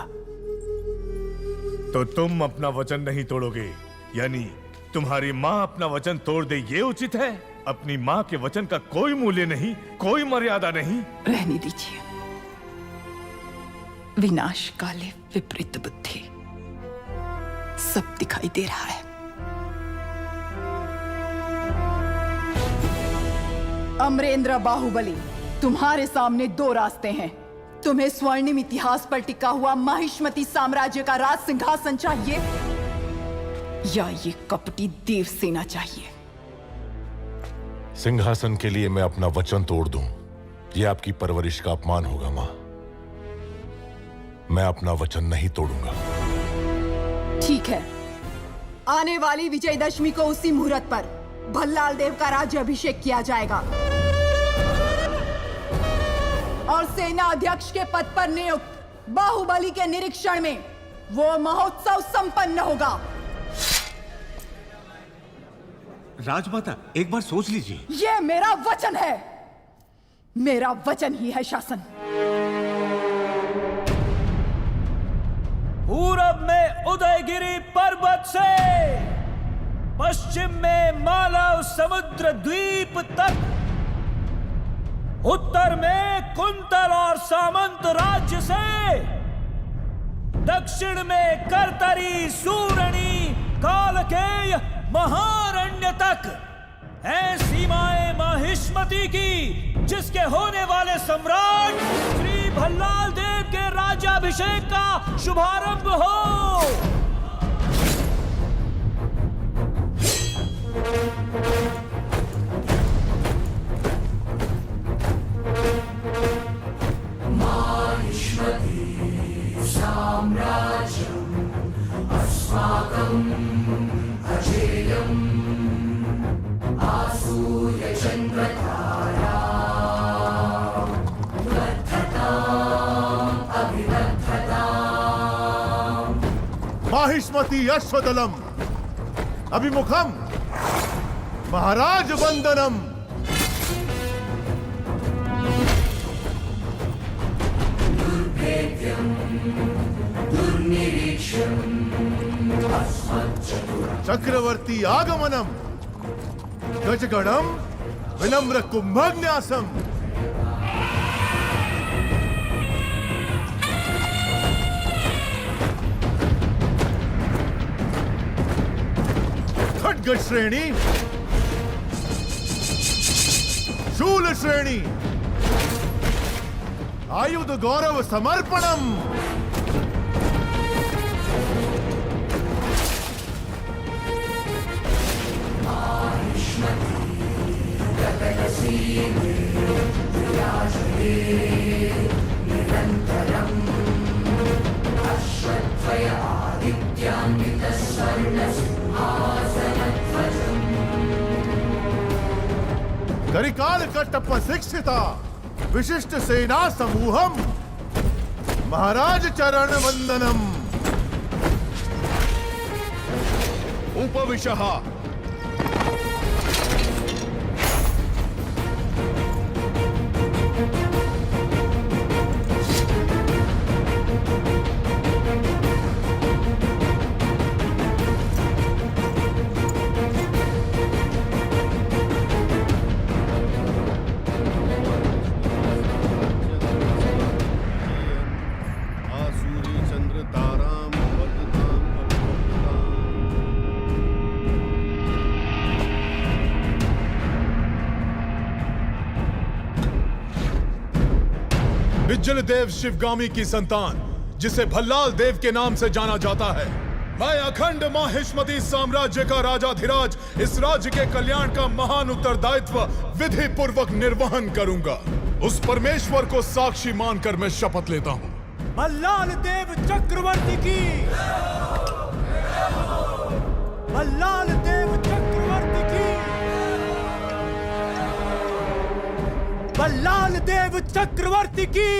तो तुम अपना वचन नहीं तोड़ोगे, यानी तुम्हारी माँ अपना वचन तोड़ दे, ये उचित है? अपनी माँ के वचन का कोई मूल्य नहीं, कोई मर्यादा नहीं। रहने दीजिए। विनाश काले विपरीत बुद्धि, सब दिखाई दे रहा है। अमरेंद्र बाहुबली, तुम्हारे सामने दो रास्ते हैं। तुम्हें स्वर्णिम इतिहास पर टिका हुआ माहिष्मती साम्राज्य का राज सिंहासन चाहिए, या ये कपटी देवसेना चाहिए? सिंहासन के लिए मैं अपना वचन तोड़ दूं, यह आपकी परवरिश का अपमान होगा मां। मैं अपना वचन नहीं तोड़ूंगा। ठीक है, आने वाली विजयदशमी को उसी मुहूर्त पर भल्लाल देव का राज्याभिषेक किया जाएगा और सेना अध्यक्ष के पद पर नियुक्त बाहुबली के निरीक्षण में वो महोत्सव संपन्न होगा। राजमाता, एक बार सोच लीजिए। ये मेरा वचन है, मेरा वचन ही है शासन। पूरब में उदयगिरी पर्वत से पश्चिम में मालव समुद्र द्वीप तक, उत्तर में कुंतल और सामंत राज्य से, दक्षिण में करतरी, सूरणी, कालकेय, महारण्य तक है सीमाएं माहिष्मती की, जिसके होने वाले सम्राट श्री भल्लाल देव के राज्याभिषेक का शुभारंभ हो। साम्राज्यम् अस्माकम् अजेयम् आसूर्यचन्द्रतारा वर्धताम् अभिवर्धताम्। माहिष्मती अश्वदलम् अभिमुखम् महाराज वंदनम्। दुर्भेद्यम् दुर्निरीक्ष्यम् चक्रवर्ती आगमनम गजगणम विनम्र कुंभन्यासम। खड्ग श्रेणी, शूल श्रेणी, आयुध गौरव समर्पणम। करिकाल कट्टप शिक्षिता विशिष्ट सेना समूहम महाराज चरण वंदनम। उपविशः। बिज्जल देव शिवगामी की संतान, जिसे भल्लाल देव के नाम से जाना जाता है, मैं अखंड माहिष्मती साम्राज्य का राजाधिराज इस राज्य के कल्याण का महान उत्तरदायित्व विधि पूर्वक निर्वहन करूंगा। उस परमेश्वर को साक्षी मानकर मैं शपथ लेता हूं। भल्लाल देव चक्रवर्ती की, भल्लाल देव चक्रवर्ती की, भल्लाल देव चक्रवर्ती की।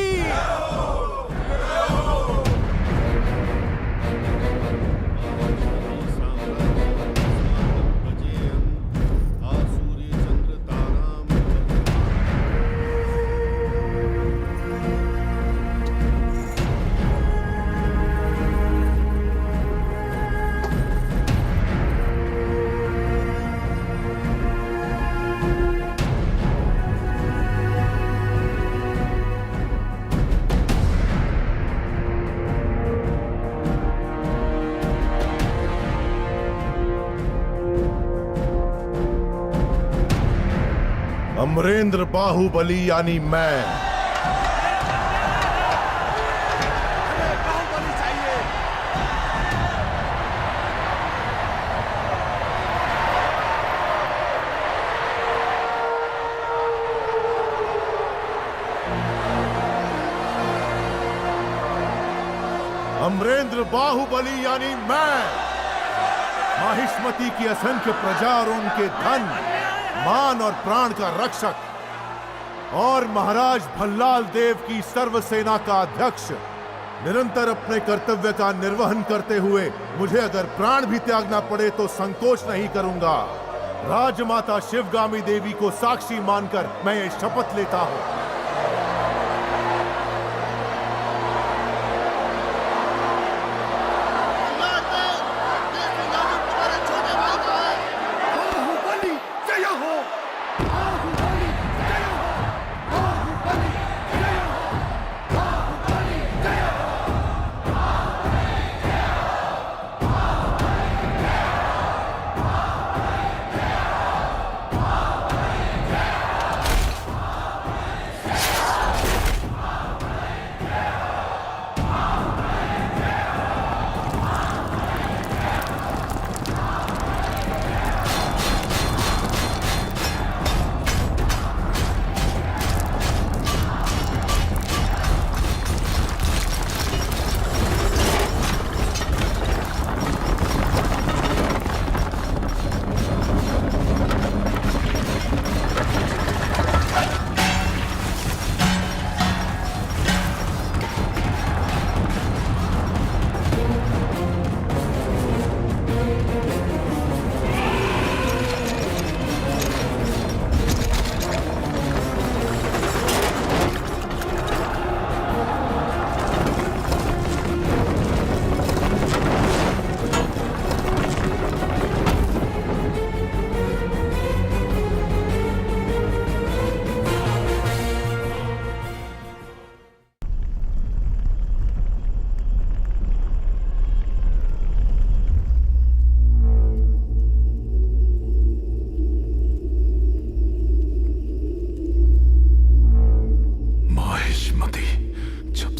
अमरेंद्र बाहुबली यानी मैं अमरेंद्र बाहुबली यानी मैं माहिष्मती की असंख्य प्रजा और उनके धन मान और प्राण का रक्षक और महाराज भल्लाल देव की सर्व सेना का अध्यक्ष, निरंतर अपने कर्तव्य का निर्वहन करते हुए मुझे अगर प्राण भी त्यागना पड़े तो संकोच नहीं करूंगा। राजमाता शिवगामी देवी को साक्षी मानकर मैं ये शपथ लेता हूं।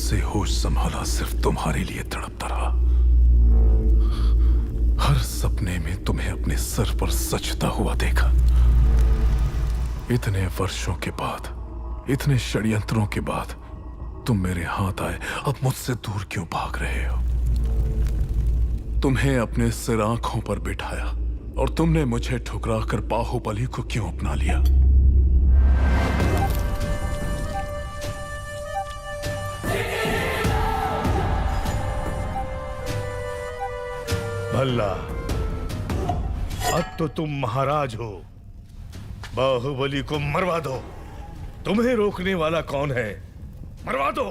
से होश संभाला सिर्फ तुम्हारे लिए तड़पता रहा। हर सपने में तुम्हें अपने सर पर सजता हुआ देखा। इतने वर्षों के बाद, इतने षड्यंत्रों के बाद तुम मेरे हाथ आए, अब मुझसे दूर क्यों भाग रहे हो? तुम्हें अपने सिर आंखों पर बिठाया और तुमने मुझे ठुकराकर बाहुबली को क्यों अपना लिया? भल्ला, अब तो तुम महाराज हो। बाहुबली को मरवा दो। तुम्हें रोकने वाला कौन है? मरवा दो।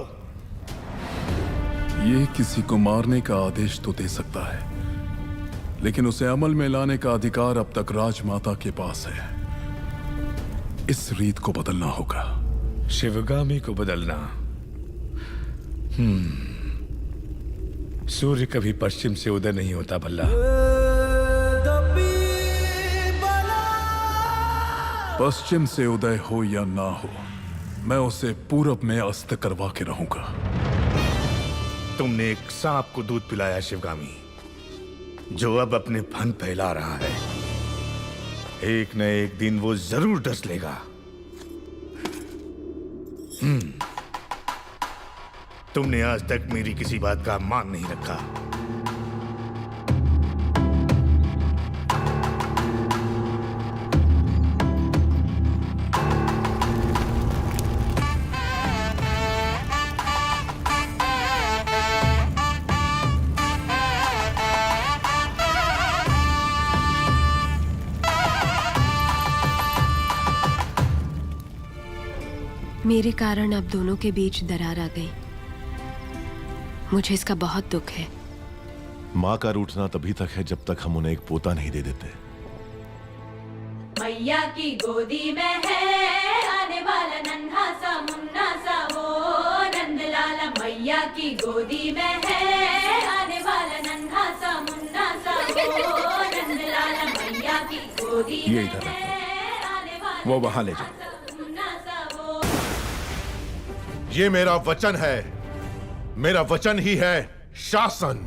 ये किसी को मारने का आदेश तो दे सकता है, लेकिन उसे अमल में लाने का अधिकार अब तक राजमाता के पास है। इस रीत को बदलना होगा। शिवगामी को बदलना? सूर्य कभी पश्चिम से उदय नहीं होता भल्ला। पश्चिम से उदय हो या ना हो, मैं उसे पूरब में अस्त करवा के रहूंगा। तुमने एक सांप को दूध पिलाया शिवगामी, जो अब अपने फन फैला रहा है। एक न एक दिन वो जरूर डस लेगा। तुमने आज तक मेरी किसी बात का मान नहीं रखा। मेरे कारण अब दोनों के बीच दरार आ गई। मुझे इसका बहुत दुख है। माँ का रूठना तभी तक है जब तक हम उन्हें एक पोता नहीं दे देते। मैया की गोदी में है आने वाला नन्हा सा मुन्ना सा वो नंदलाला। मैया की गोदी में है आने वाला नन्हा सा मुन्ना सा वो नंदलाला। मैया की गोदी ये में इधर है आने वाला वो वहां ले जाओ। मुन्ना सा वो। ये मेरा वचन है, मेरा वचन ही है शासन।